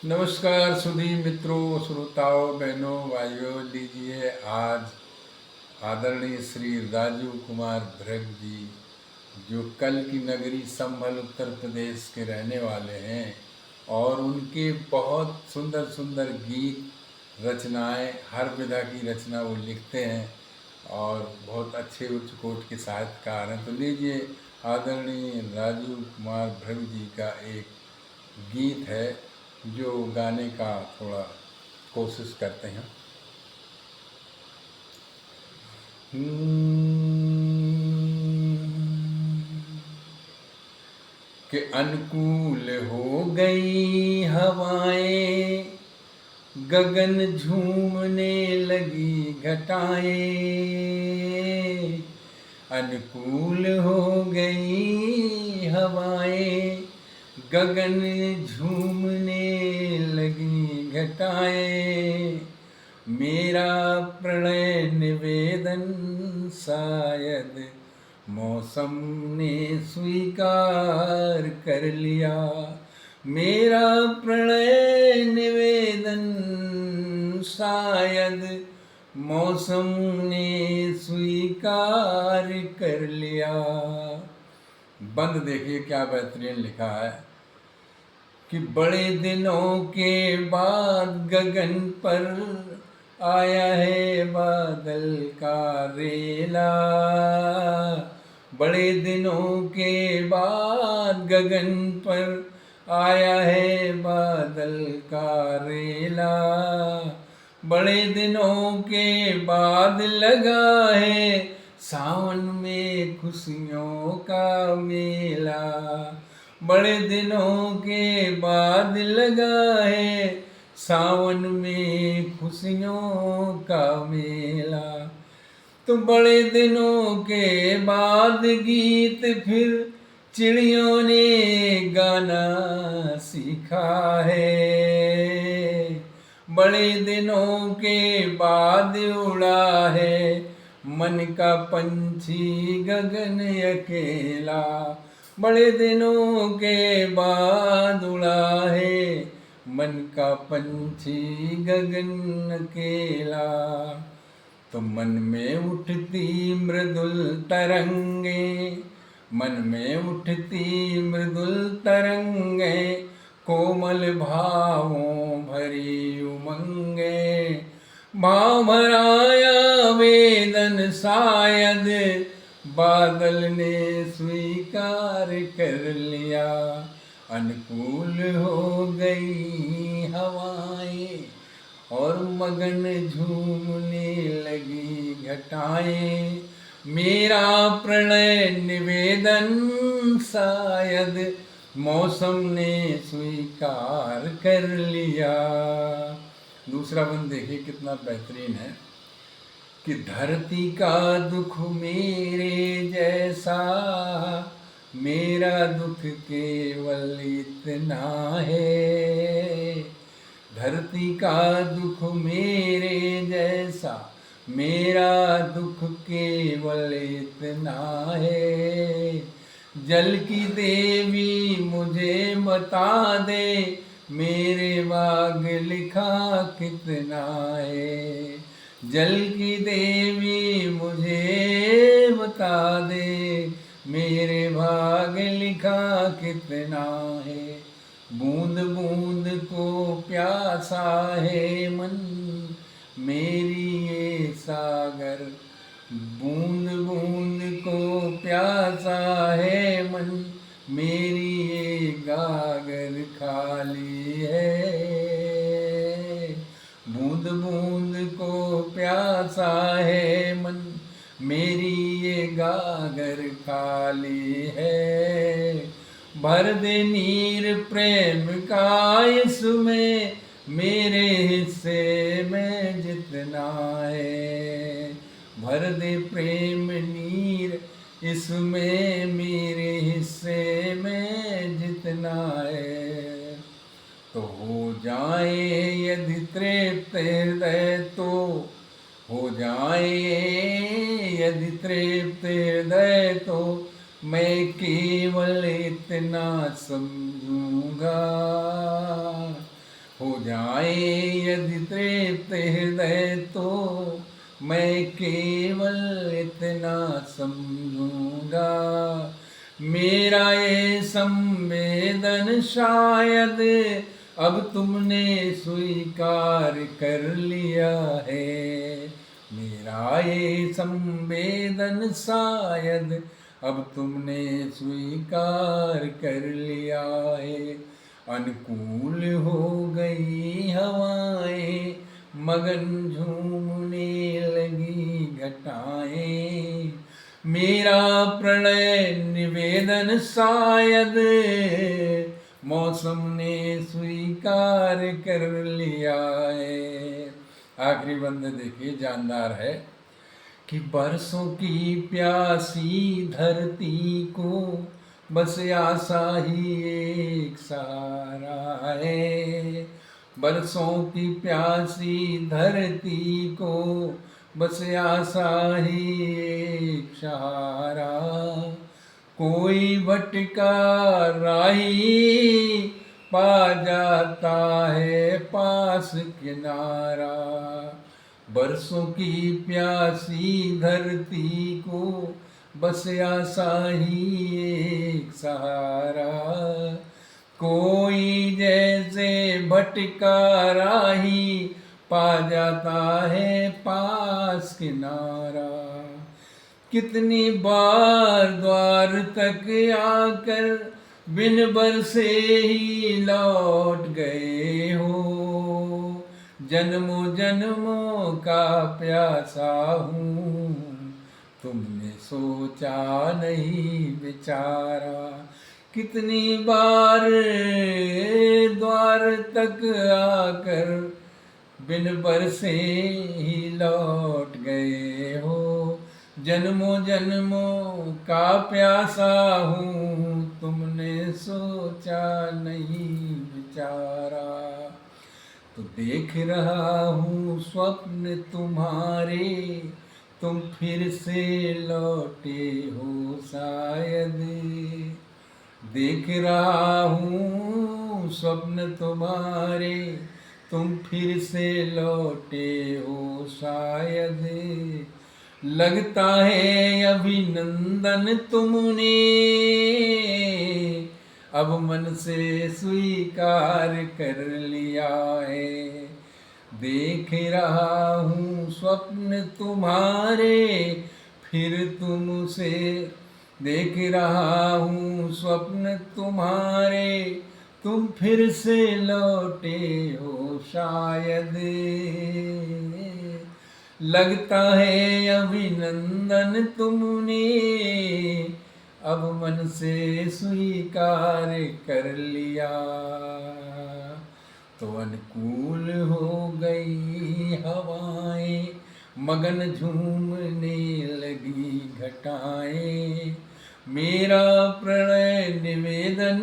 नमस्कार सुधी मित्रों, श्रोताओं, बहनों, भाइयों। लीजिए आज आदरणीय श्री राजीव कुमार भृग जी, जो कल की नगरी संभल उत्तर प्रदेश के रहने वाले हैं, और उनके बहुत सुंदर सुंदर गीत रचनाएं, हर विधा की रचना वो लिखते हैं और बहुत अच्छे उच्च कोटि के साहित्यकार हैं। तो लीजिए आदरणीय राजीव कुमार भृग जी का एक गीत है जो गाने का थोड़ा कोशिश करते हैं। कि अनुकूल हो गई हवाएं, गगन झूमने लगी घटाएं। अनुकूल हो गई हवाएं, गगन झूमने लगी घटाएं। मेरा प्रणय निवेदन शायद मौसम ने स्वीकार कर लिया। मेरा प्रणय निवेदन शायद मौसम ने स्वीकार कर लिया। बंद देखिए क्या बेहतरीन लिखा है कि बड़े दिनों के बाद गगन पर आया है बादल का रेला। बड़े दिनों के बाद गगन पर आया है बादल का रेला। बड़े दिनों के बाद लगा है सावन में खुशियों का मेला। बड़े दिनों के बाद लगा है सावन में खुशियों का मेला। तो बड़े दिनों के बाद गीत फिर चिड़ियों ने गाना सीखा है। बड़े दिनों के बाद उड़ा है मन का पंछी गगन अकेला। बड़े दिनों के बाद उड़ा है मन का पंछी गगन अकेला। तो मन में उठती मृदुल तरंगे, मन में उठती मृदुल तरंगे, कोमल भावों भरी उमंगे। भाव भराया वेदन शायद बादल ने स्वीकार कर लिया। अनुकूल हो गई हवाएं और मगन झूमने लगी घटाएं। मेरा प्रणय निवेदन शायद मौसम ने स्वीकार कर लिया। दूसरा बंद देखिए कितना बेहतरीन है कि धरती का दुख मेरे जैसा, मेरा दुख केवल इतना है। धरती का दुख मेरे जैसा, मेरा दुख केवल इतना है। जल की देवी मुझे बता दे, मेरे भाग लिखा कितना है। जल की देवी मुझे बता दे, मेरे भाग लिखा कितना है। बूंद बूंद को प्यासा है मन, मेरी ये सागर। बूंद बूंद को प्यासा है मन, मेरी ये गागर खाली है। बूंद बूंद को प्यासा है मन, मेरी ये गागर खाली है। भर दे नीर प्रेम का इसमें, मेरे हिस्से में जितना है। भर दे प्रेम नीर इसमें, मेरे हिस्से में जितना है। तो हो जाए यदि तृप्त हृदय, तो हो जाए यदि तृप्त हृदय, तो मैं केवल इतना समझूंगा। जाए यदि तृप्त हृदय तो मैं केवल इतना समझूंगा। मेरा ये संवेदन शायद अब तुमने स्वीकार कर लिया है। मेरा ये संवेदन शायद अब तुमने स्वीकार कर लिया है। अनुकूल हो गई हवाएं, मगन झूमने लगी घटाएं। मेरा प्रणय निवेदन शायद मौसम ने स्वीकार कर लिया है। आखिरी बंद देखिए, जानदार है कि बरसों की प्यासी धरती को बस आशा ही एक सहारा है। बरसों की प्यासी धरती को बस आशा ही एक सहारा। कोई भटका राही पा जाता है पास किनारा। बरसों की प्यासी धरती को बस आशा ही एक सहारा। कोई जैसे भटका राही पा जाता है पास किनारा। कितनी बार द्वार तक आकर बिन बरसे ही लौट गए हो। जन्मों जन्मों का प्यासा हूँ, तुमने सोचा नहीं विचारा। कितनी बार द्वार तक आकर बिन बरसे ही लौट गए हो। जन्मों जन्मों का प्यासा हूँ, तुमने सोचा नहीं विचारा। तो देख रहा हूँ स्वप्न तुम्हारे, तुम फिर से लौटे हो शायद। देख रहा हूँ स्वप्न तुम्हारे, तुम फिर से लौटे हो शायद। लगता है अभिनंदन तुमने अब मन से स्वीकार कर लिया है। देख रहा हूँ स्वप्न तुम्हारे, फिर तुमसे देख रहा हूँ स्वप्न तुम्हारे, तुम फिर से लौटे हो शायद। लगता है अभिनंदन तुमने अब मन से स्वीकार कर लिया। तो अनुकूल हो गई हवाएं, मगन झूमने लगी घटाएं। मेरा प्रणय निवेदन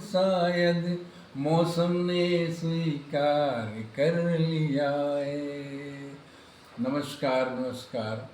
शायद मौसम ने स्वीकार कर लिया है। नमस्कार नमस्कार।